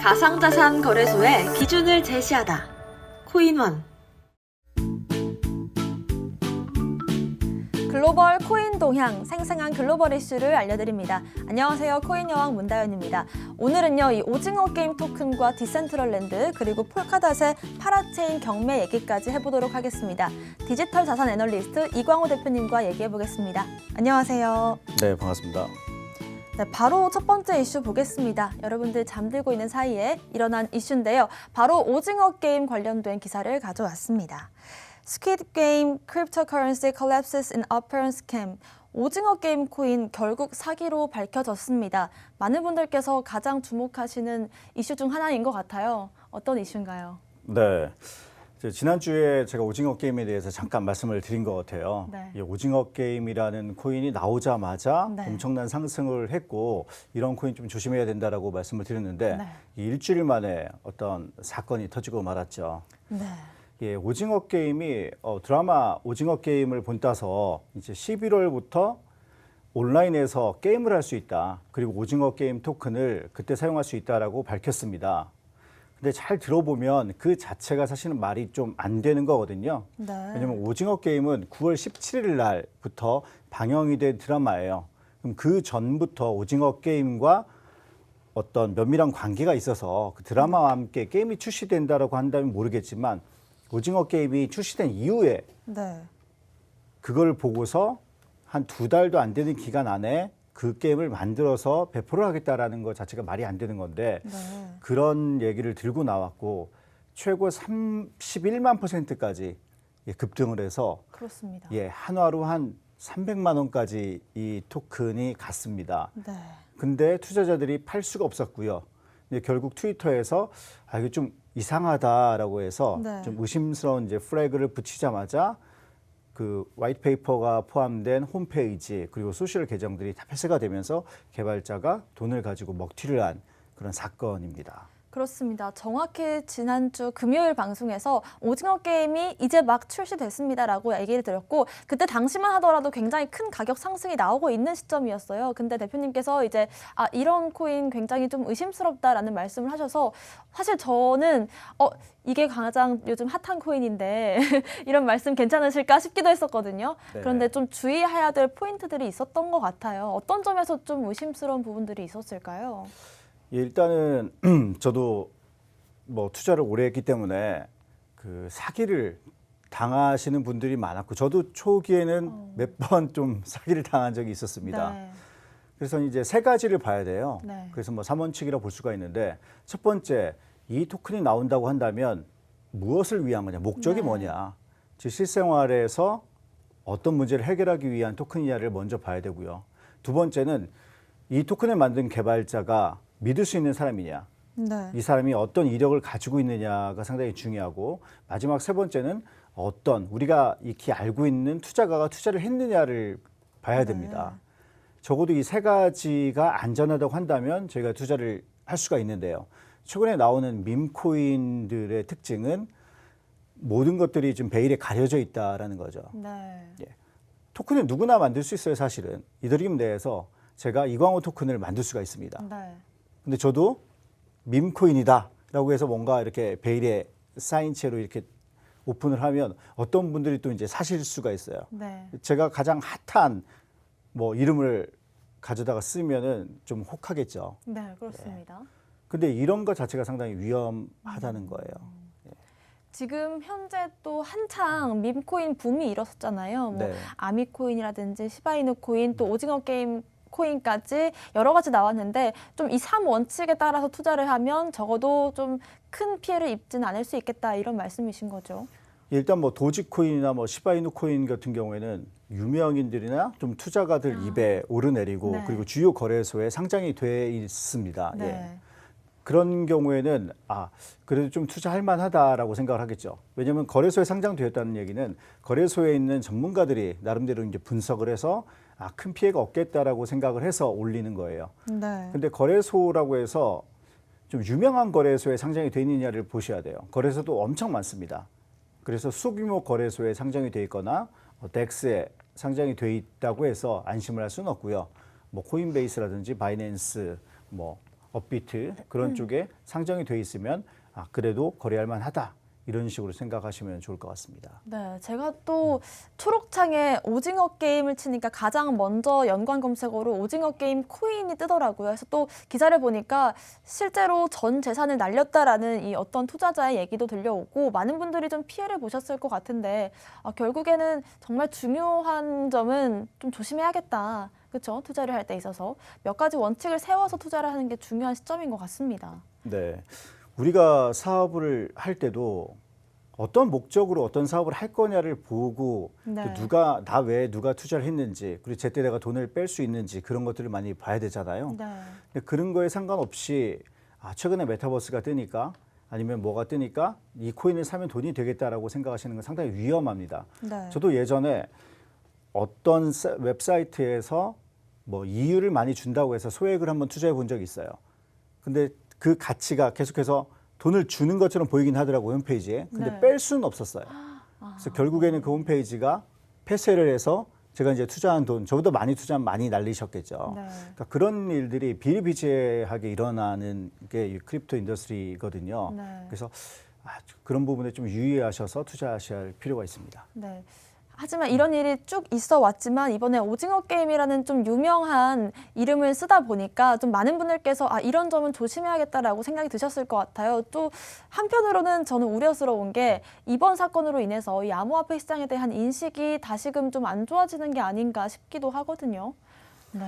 가상자산 거래소의 기준을 제시하다. 코인원. 글로벌 코인 동향, 생생한 글로벌 이슈를 알려드립니다. 안녕하세요. 코인 여왕 문다연입니다. 오늘은요, 이 오징어 게임 토큰과 디센트럴랜드 그리고 폴카닷의 파라체인 경매 얘기까지 해보도록 하겠습니다. 디지털 자산 애널리스트 이광호 대표님과 얘기해보겠습니다. 안녕하세요. 네, 반갑습니다. 네, 바로 첫 번째 이슈 보겠습니다. 여러분들 잠들고 있는 사이에 일어난 이슈인데요. 바로 오징어 게임 관련된 기사를 가져왔습니다. Squid Game cryptocurrency collapses in apparent scam. 오징어 게임 코인 결국 사기로 밝혀졌습니다. 많은 분들께서 가장 주목하시는 이슈 중 하나인 것 같아요. 어떤 이슈인가요? 네, 지난주에 제가 오징어 게임에 대해서 잠깐 말씀을 드린 것 같아요. 네. 이 오징어 게임이라는 코인이 나오자마자 네. 엄청난 상승을 했고 이런 코인 좀 조심해야 된다라고 말씀을 드렸는데 네. 이 일주일 만에 어떤 사건이 터지고 말았죠. 네. 예, 오징어 게임이 드라마 오징어 게임을 본따서 이제 11월부터 온라인에서 게임을 할 수 있다. 그리고 오징어 게임 토큰을 그때 사용할 수 있다라고 밝혔습니다. 근데 잘 들어보면 그 자체가 사실은 말이 좀 안 되는 거거든요. 네. 왜냐면 오징어 게임은 9월 17일 날부터 방영이 된 드라마예요. 그럼 그 전부터 오징어 게임과 어떤 면밀한 관계가 있어서 그 드라마와 함께 게임이 출시된다라고 한다면 모르겠지만 오징어 게임이 출시된 이후에 네. 그걸 보고서 한 2달도 안 되는 기간 안에 그 게임을 만들어서 배포를 하겠다라는 것 자체가 말이 안 되는 건데 네. 그런 얘기를 들고 나왔고 최고 31만 %까지 급등을 해서 그렇습니다. 한화로 한 300만 원까지 이 토큰이 갔습니다. 네. 근데 투자자들이 팔 수가 없었고요. 근데 결국 트위터에서 이게 좀 이상하다라고 해서 네. 좀 의심스러운 이제 플래그를 붙이자마자 그 화이트페이퍼가 포함된 홈페이지 그리고 소셜 계정들이 다 폐쇄가 되면서 개발자가 돈을 가지고 먹튀를 한 그런 사건입니다. 그렇습니다. 정확히 지난주 금요일 방송에서 오징어 게임이 이제 막 출시됐습니다라고 얘기를 드렸고 그때 당시만 하더라도 굉장히 큰 가격 상승이 나오고 있는 시점이었어요. 근데 대표님께서 이제 이런 코인 굉장히 좀 의심스럽다라는 말씀을 하셔서 사실 저는 이게 가장 요즘 핫한 코인인데 이런 말씀 괜찮으실까 싶기도 했었거든요. 네. 그런데 좀 주의해야 될 포인트들이 있었던 것 같아요. 어떤 점에서 좀 의심스러운 부분들이 있었을까요? 일단은 저도 뭐 투자를 오래 했기 때문에 그 사기를 당하시는 분들이 많았고 저도 초기에는 몇 번 좀 사기를 당한 적이 있었습니다. 네. 그래서 이제 세 가지를 봐야 돼요. 네. 그래서 뭐 3원칙이라고 볼 수가 있는데 첫 번째 이 토큰이 나온다고 한다면 무엇을 위한 거냐, 목적이 네. 뭐냐, 즉 실생활에서 어떤 문제를 해결하기 위한 토큰이냐를 먼저 봐야 되고요. 두 번째는 이 토큰을 만든 개발자가 믿을 수 있는 사람이냐, 네. 이 사람이 어떤 이력을 가지고 있느냐가 상당히 중요하고 마지막 세 번째는 어떤 우리가 익히 알고 있는 투자가가 투자를 했느냐를 봐야 됩니다. 적어도 이 세 가지가 안전하다고 한다면 저희가 투자를 할 수가 있는데요. 최근에 나오는 밈코인들의 특징은 모든 것들이 좀 베일에 가려져 있다라는 거죠. 네. 토큰은 누구나 만들 수 있어요, 사실은. 이더리움 내에서 제가 이광호 토큰을 만들 수가 있습니다. 네. 근데 저도 밈코인이다라고 해서 뭔가 이렇게 베일에 쌓인 채로 이렇게 오픈을 하면 어떤 분들이 또 이제 사실 수가 있어요. 네. 제가 가장 핫한 뭐 이름을 가져다가 쓰면은 좀 혹하겠죠. 네, 그렇습니다. 근데 이런 것 자체가 상당히 위험하다는 거예요. 지금 현재 또 한창 밈코인 붐이 일었었잖아요. 뭐 네. 아미코인이라든지 시바이누 코인, 또 오징어 게임 코인까지 여러 가지 나왔는데 좀 이 3원칙에 따라서 투자를 하면 적어도 좀 큰 피해를 입지는 않을 수 있겠다 이런 말씀이신 거죠. 일단 뭐 도지코인이나 뭐 시바이누 코인 같은 경우에는 유명인들이나 좀 투자가들 입에 오르내리고 네. 그리고 주요 거래소에 상장이 돼 있습니다. 네. 예. 그런 경우에는 그래도 좀 투자할 만하다라고 생각을 하겠죠. 왜냐하면 거래소에 상장되었다는 얘기는 거래소에 있는 전문가들이 나름대로 이제 분석을 해서 큰 피해가 없겠다라고 생각을 해서 올리는 거예요. 네. 근데 거래소라고 해서 좀 유명한 거래소에 상장이 돼 있느냐를 보셔야 돼요. 거래소도 엄청 많습니다. 그래서 소규모 거래소에 상장이 돼 있거나 덱스에 상장이 돼 있다고 해서 안심을 할 수는 없고요. 뭐 코인베이스라든지 바이낸스, 뭐 업비트 그런 쪽에 상정이 돼 있으면 그래도 거래할 만하다. 이런 식으로 생각하시면 좋을 것 같습니다. 네, 제가 또 초록창에 오징어 게임을 치니까 가장 먼저 연관 검색어로 오징어 게임 코인이 뜨더라고요. 그래서 또 기사를 보니까 실제로 전 재산을 날렸다라는 이 어떤 투자자의 얘기도 들려오고 많은 분들이 좀 피해를 보셨을 것 같은데 결국에는 정말 중요한 점은 좀 조심해야겠다. 그렇죠? 투자를 할 때 있어서 몇 가지 원칙을 세워서 투자를 하는 게 중요한 시점인 것 같습니다. 네. 우리가 사업을 할 때도 어떤 목적으로 어떤 사업을 할 거냐를 보고 네. 또 나 외에 누가 투자를 했는지 그리고 제때 내가 돈을 뺄 수 있는지 그런 것들을 많이 봐야 되잖아요. 네. 근데 그런 거에 상관없이 최근에 메타버스가 뜨니까 아니면 뭐가 뜨니까 이 코인을 사면 돈이 되겠다라고 생각하시는 건 상당히 위험합니다. 네. 저도 예전에 어떤 웹사이트에서 뭐 이율을 많이 준다고 해서 소액을 한번 투자해 본 적이 있어요. 근데 그 가치가 계속해서 돈을 주는 것처럼 보이긴 하더라고요, 홈페이지에. 근데 네. 뺄 수는 없었어요. 그래서 결국에는 그 홈페이지가 폐쇄를 해서 제가 이제 투자한 돈, 저보다 많이 투자하면 많이 날리셨겠죠. 네. 그러니까 그런 일들이 비일비재하게 일어나는 게 이 크립토 인더스트리거든요. 네. 그래서 그런 부분에 좀 유의하셔서 투자하셔야 할 필요가 있습니다. 네. 하지만 이런 일이 쭉 있어 왔지만 이번에 오징어 게임이라는 좀 유명한 이름을 쓰다 보니까 좀 많은 분들께서 이런 점은 조심해야겠다라고 생각이 드셨을 것 같아요. 또 한편으로는 저는 우려스러운 게 이번 사건으로 인해서 이 암호화폐 시장에 대한 인식이 다시금 좀 안 좋아지는 게 아닌가 싶기도 하거든요. 네.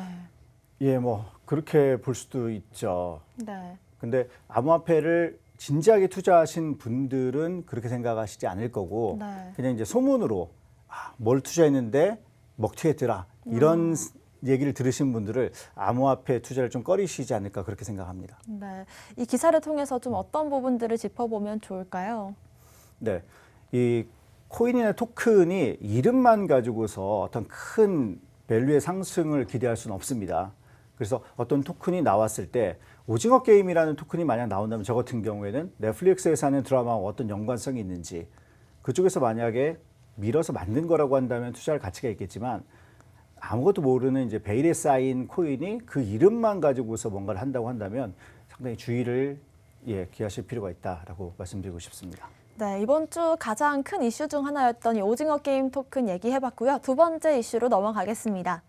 예, 뭐 그렇게 볼 수도 있죠. 네. 근데 암호화폐를 진지하게 투자하신 분들은 그렇게 생각하시지 않을 거고 네. 그냥 이제 소문으로 뭘 투자했는데 먹튀했더라 이런 얘기를 들으신 분들을 암호화폐 투자를 좀 꺼리시지 않을까 그렇게 생각합니다. 네. 이 기사를 통해서 좀 어떤 부분들을 짚어보면 좋을까요? 네, 이 코인이나 토큰이 이름만 가지고서 어떤 큰 밸류의 상승을 기대할 수는 없습니다. 그래서 어떤 토큰이 나왔을 때 오징어 게임이라는 토큰이 만약 나온다면 저 같은 경우에는 넷플릭스에서 하는 드라마와 어떤 연관성이 있는지 그쪽에서 만약에 밀어서 만든 거라고 한다면 투자할 가치가 있겠지만 아무것도 모르는 이제 베일에 쌓인 코인이 그 이름만 가지고서 뭔가를 한다고 한다면 상당히 주의를 기하실 필요가 있다라고 말씀드리고 싶습니다. 네, 이번 주 가장 큰 이슈 중 하나였던 이 오징어 게임 토큰 얘기해봤고요. 두 번째 이슈로 넘어가겠습니다.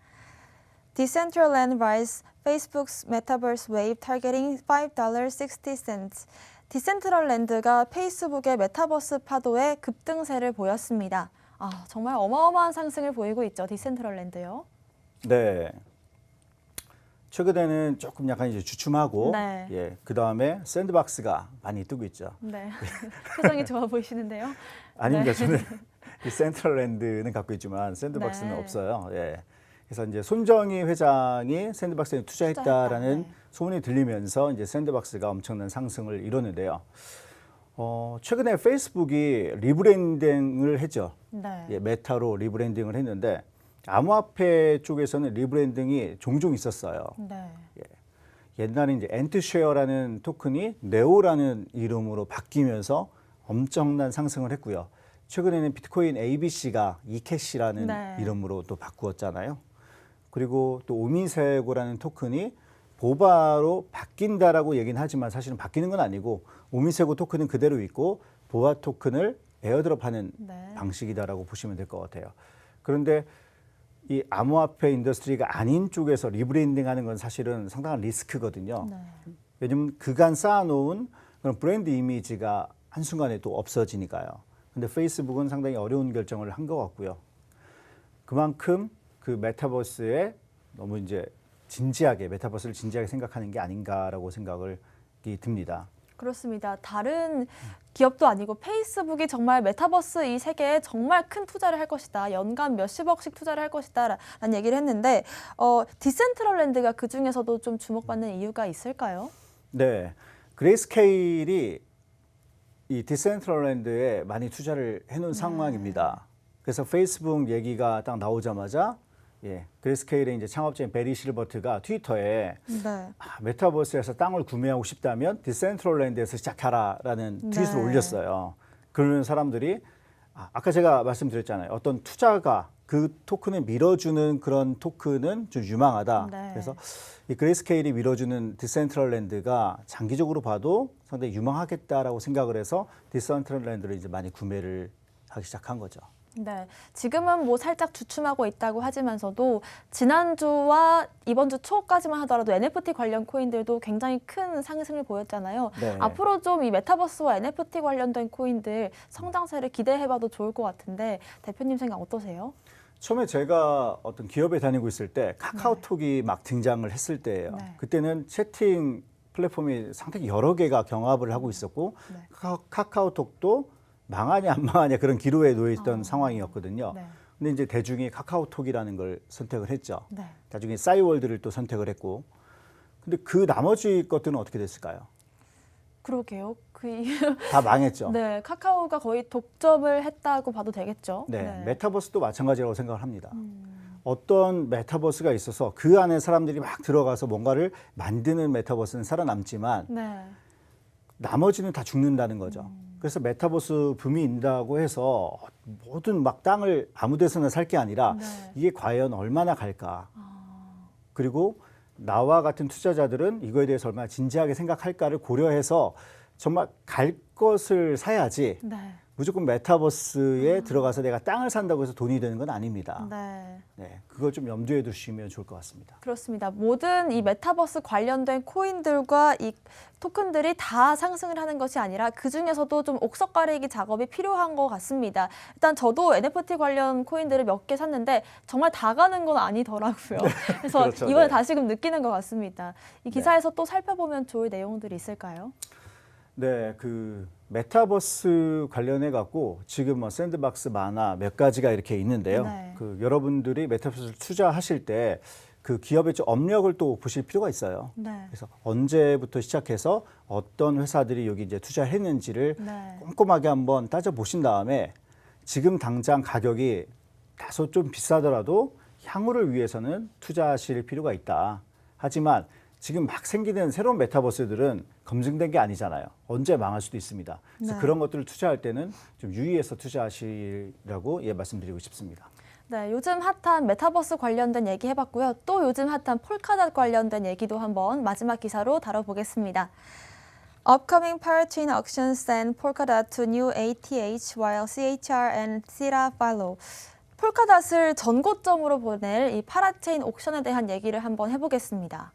Decentraland rise Facebook's Metaverse wave targeting $5.60. 디센트럴랜드가 페이스북의 메타버스 파도에 급등세를 보였습니다. 정말 어마어마한 상승을 보이고 있죠. 디센트럴랜드요. 네. 최근에는 조금 약간 이제 주춤하고 네. 그 다음에 샌드박스가 많이 뜨고 있죠. 네. 표정이 좋아 보이시는데요. 아닙니다. 네. 저는 이 센트럴랜드는 갖고 있지만 샌드박스는 네. 없어요. 그래서 이제 손정희 회장이 샌드박스에 투자했다라는 네. 소문이 들리면서 이제 샌드박스가 엄청난 상승을 이뤘는데요. 최근에 페이스북이 리브랜딩을 했죠. 네. 메타로 리브랜딩을 했는데 암호화폐 쪽에서는 리브랜딩이 종종 있었어요. 네. 옛날에 이제 엔트쉐어라는 토큰이 네오라는 이름으로 바뀌면서 엄청난 상승을 했고요. 최근에는 비트코인 ABC가 이캐시라는 네. 이름으로 또 바꾸었잖아요. 그리고 또 오미세고라는 토큰이 보바로 바뀐다라고 얘기는 하지만 사실은 바뀌는 건 아니고 오미세고 토큰은 그대로 있고 보바 토큰을 에어드롭하는 네. 방식이다라고 보시면 될 것 같아요. 그런데 이 암호화폐 인더스트리가 아닌 쪽에서 리브랜딩하는 건 사실은 상당한 리스크거든요. 네. 왜냐하면 그간 쌓아놓은 그런 브랜드 이미지가 한순간에 또 없어지니까요. 근데 페이스북은 상당히 어려운 결정을 한 것 같고요. 그만큼 그 메타버스에 너무 이제 메타버스를 진지하게 생각하는 게 아닌가라고 생각이 듭니다. 그렇습니다. 다른 기업도 아니고 페이스북이 정말 메타버스 이 세계에 정말 큰 투자를 할 것이다. 연간 몇십억씩 투자를 할 것이다. 라는 얘기를 했는데 디센트럴랜드가 그중에서도 좀 주목받는 이유가 있을까요? 네. 그레이스케일이 이 디센트럴랜드에 많이 투자를 해놓은 상황입니다. 그래서 페이스북 얘기가 딱 나오자마자 그레이스케일의 이제 창업자인 베리 실버트가 트위터에 네. 메타버스에서 땅을 구매하고 싶다면 디센트럴랜드에서 시작하라라는 트윗을 네. 올렸어요. 그러면 사람들이 아까 제가 말씀드렸잖아요. 어떤 투자가 그 토큰을 밀어주는 그런 토큰은 좀 유망하다. 네. 그래서 이 그레이스케일이 밀어주는 디센트럴랜드가 장기적으로 봐도 상당히 유망하겠다라고 생각을 해서 디센트럴랜드를 이제 많이 구매를 하기 시작한 거죠. 네, 지금은 뭐 살짝 주춤하고 있다고 하지만서도 지난주와 이번 주 초까지만 하더라도 NFT 관련 코인들도 굉장히 큰 상승을 보였잖아요. 네. 앞으로 좀 이 메타버스와 NFT 관련된 코인들 성장세를 기대해봐도 좋을 것 같은데 대표님 생각 어떠세요? 처음에 제가 어떤 기업에 다니고 있을 때 카카오톡이 막 등장을 했을 때예요. 네. 그때는 채팅 플랫폼이 상당히 여러 개가 경합을 하고 있었고 네. 카카오톡도 망하냐 안 망하냐 그런 기로에 놓여 있던 상황이었거든요. 네. 근데 이제 대중이 카카오톡이라는 걸 선택을 했죠. 네. 나중에 싸이월드를 또 선택을 했고. 근데 그 나머지 것들은 어떻게 됐을까요? 그러게요. 다 망했죠. 네, 카카오가 거의 독점을 했다고 봐도 되겠죠. 네, 메타버스도 마찬가지라고 생각을 합니다. 어떤 메타버스가 있어서 그 안에 사람들이 막 들어가서 뭔가를 만드는 메타버스는 살아남지만 네. 나머지는 다 죽는다는 거죠. 그래서 메타버스 붐이 있다고 해서 모든 막 땅을 아무 데서나 살 게 아니라 네. 이게 과연 얼마나 갈까. 그리고 나와 같은 투자자들은 이거에 대해서 얼마나 진지하게 생각할까를 고려해서 정말 갈 것을 사야지 네. 무조건 메타버스에 들어가서 내가 땅을 산다고 해서 돈이 되는 건 아닙니다. 네. 네, 그걸 좀 염두에 두시면 좋을 것 같습니다. 그렇습니다. 모든 이 메타버스 관련된 코인들과 이 토큰들이 다 상승을 하는 것이 아니라 그 중에서도 좀 옥석 가리기 작업이 필요한 것 같습니다. 일단 저도 NFT 관련 코인들을 몇 개 샀는데 정말 다 가는 건 아니더라고요. 그래서 그렇죠, 이번에 네. 다시금 느끼는 것 같습니다. 이 기사에서 또 살펴보면 좋을 내용들이 있을까요? 네, 그 메타버스 관련해 갖고 지금 뭐 샌드박스 만화 몇 가지가 이렇게 있는데요. 네. 그 여러분들이 메타버스를 투자하실 때 그 기업의 좀 업력을 또 보실 필요가 있어요. 네. 그래서 언제부터 시작해서 어떤 회사들이 여기 이제 투자했는지를 네. 꼼꼼하게 한번 따져 보신 다음에 지금 당장 가격이 다소 좀 비싸더라도 향후를 위해서는 투자하실 필요가 있다. 하지만 지금 막 생기는 새로운 메타버스들은 검증된 게 아니잖아요. 언제 망할 수도 있습니다. 그래서 네. 그런 것들을 투자할 때는 좀 유의해서 투자하시라고 말씀드리고 싶습니다. 네, 요즘 핫한 메타버스 관련된 얘기 해봤고요. 또 요즘 핫한 폴카닷 관련된 얘기도 한번 마지막 기사로 다뤄보겠습니다. Upcoming parachain auctions send Polkadot to new ATH while CHR and Theta follow. 폴카닷을 전고점으로 보낼 이 파라체인 옥션에 대한 얘기를 한번 해보겠습니다.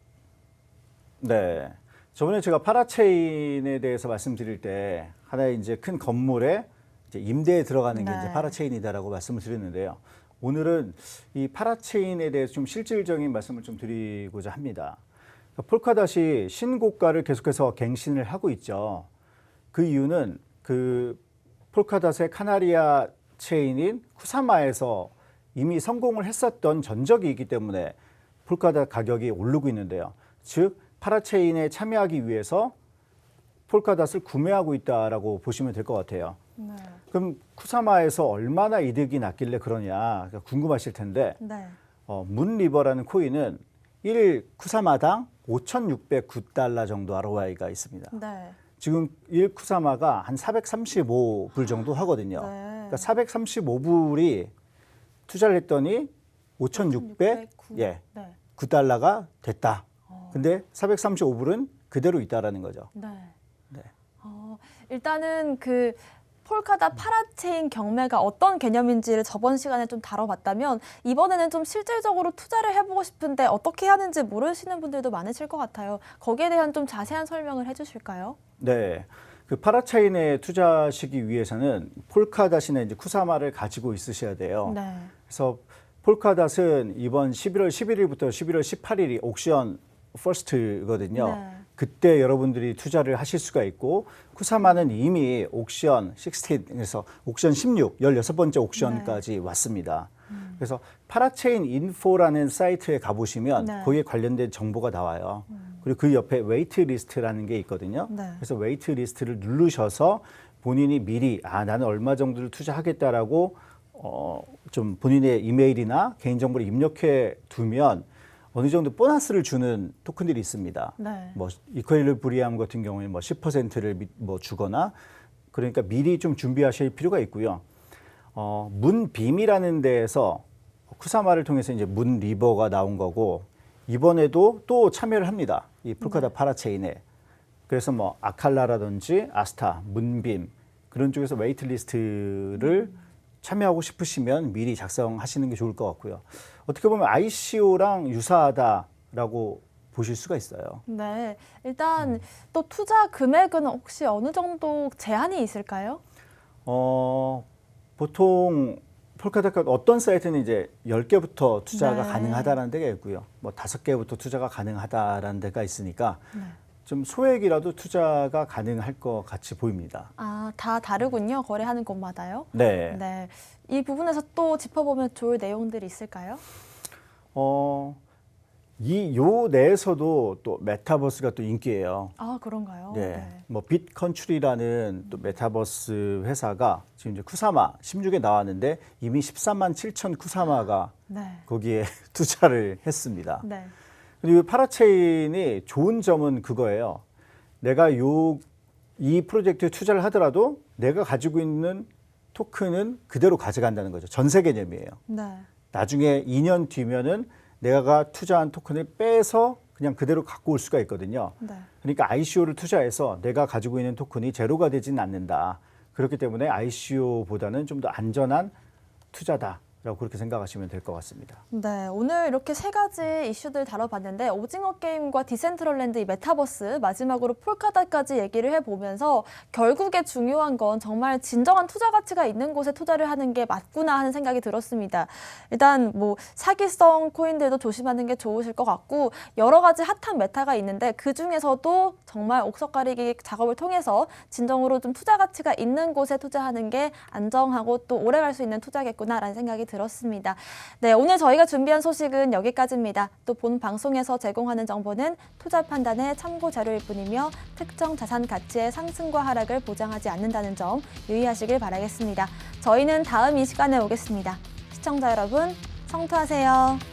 네. 저번에 제가 파라체인에 대해서 말씀드릴 때 하나의 이제 큰 건물에 이제 임대에 들어가는 게 네. 이제 파라체인이다라고 말씀을 드렸는데요. 오늘은 이 파라체인에 대해서 좀 실질적인 말씀을 좀 드리고자 합니다. 그러니까 폴카닷이 신고가를 계속해서 갱신을 하고 있죠. 그 이유는 그 폴카닷의 카나리아 체인인 쿠사마에서 이미 성공을 했었던 전적이 있기 때문에 폴카닷 가격이 오르고 있는데요. 즉 파라체인에 참여하기 위해서 폴카닷을 구매하고 있다라고 보시면 될 것 같아요. 네. 그럼 쿠사마에서 얼마나 이득이 났길래 그러냐 궁금하실 텐데 네. 문리버라는 코인은 1 쿠사마당 5,609달러 정도 ROI가 있습니다. 네. 지금 1 쿠사마가 한 435불 정도 하거든요. 네. 그러니까 435불이 투자를 했더니 5,609 네. 9달러가 됐다. 근데 435불은 그대로 있다라는 거죠. 네. 네. 일단은 그 폴카닷 파라체인 경매가 어떤 개념인지를 저번 시간에 좀 다뤄봤다면 이번에는 좀 실질적으로 투자를 해보고 싶은데 어떻게 하는지 모르시는 분들도 많으실 것 같아요. 거기에 대한 좀 자세한 설명을 해주실까요? 네. 그 파라체인에 투자하시기 위해서는 폴카닷이나 이제 쿠사마를 가지고 있으셔야 돼요. 네. 그래서 폴카닷은 이번 11월 11일부터 11월 18일이 옥션 퍼스트거든요. 네. 그때 여러분들이 투자를 하실 수가 있고 쿠사마는 이미 옥션 16에서 옥션 16, 16번째 옥션까지 왔습니다. 그래서 파라체인 인포라는 사이트에 가보시면 네. 거기에 관련된 정보가 나와요. 그리고 그 옆에 웨이트 리스트라는 게 있거든요. 네. 그래서 웨이트 리스트를 누르셔서 본인이 미리 나는 얼마 정도를 투자하겠다라고 좀 본인의 이메일이나 개인정보를 입력해 두면 어느 정도 보너스를 주는 토큰들이 있습니다. 네. 뭐 이퀄리브리엄 같은 경우에 뭐 10%를 뭐 주거나 그러니까 미리 좀 준비하실 필요가 있고요. 문빔이라는 데에서 쿠사마를 통해서 이제 문 리버가 나온 거고 이번에도 또 참여를 합니다. 이 폴카닷 파라체인에. 그래서 뭐 아칼라라든지 아스타, 문빔 그런 쪽에서 웨이트리스트를 참여하고 싶으시면 미리 작성하시는 게 좋을 것 같고요. 어떻게 보면 ICO랑 유사하다라고 보실 수가 있어요. 네, 일단 또 투자 금액은 혹시 어느 정도 제한이 있을까요? 보통 폴카닷 어떤 사이트는 이제 10개부터 투자가 네. 가능하다라는 데가 있고요. 뭐 5개부터 투자가 가능하다라는 데가 있으니까 네. 좀 소액이라도 투자가 가능할 것 같이 보입니다. 아, 다 다르군요. 거래하는 곳마다요. 네. 네, 이 부분에서 또 짚어보면 좋을 내용들이 있을까요? 요 내에서도 또 메타버스가 또 인기예요. 아, 그런가요? 네. 뭐 빗컨츄리라는 또 메타버스 회사가 지금 이제 쿠사마 16에 나왔는데 이미 13만 7천 쿠사마가 네. 거기에 투자를 했습니다. 네. 그리고 파라체인이 좋은 점은 그거예요. 내가 이 프로젝트에 투자를 하더라도 내가 가지고 있는 토큰은 그대로 가져간다는 거죠. 전세 개념이에요. 네. 나중에 2년 뒤면은 내가 투자한 토큰을 빼서 그냥 그대로 갖고 올 수가 있거든요. 네. 그러니까 ICO를 투자해서 내가 가지고 있는 토큰이 제로가 되지는 않는다. 그렇기 때문에 ICO보다는 좀 더 안전한 투자다라고 그렇게 생각하시면 될 것 같습니다. 네, 오늘 이렇게 세 가지 이슈들 다뤄봤는데 오징어 게임과 디센트럴랜드 이 메타버스 마지막으로 폴카닷까지 얘기를 해보면서 결국에 중요한 건 정말 진정한 투자 가치가 있는 곳에 투자를 하는 게 맞구나 하는 생각이 들었습니다. 일단 뭐 사기성 코인들도 조심하는 게 좋으실 것 같고 여러 가지 핫한 메타가 있는데 그 중에서도 정말 옥석가리기 작업을 통해서 진정으로 좀 투자 가치가 있는 곳에 투자하는 게 안정하고 또 오래 갈 수 있는 투자겠구나라는 생각이 들었습니다. 네, 오늘 저희가 준비한 소식은 여기까지입니다. 또 본 방송에서 제공하는 정보는 투자 판단의 참고 자료일 뿐이며 특정 자산 가치의 상승과 하락을 보장하지 않는다는 점 유의하시길 바라겠습니다. 저희는 다음 이 시간에 오겠습니다. 시청자 여러분, 성투하세요.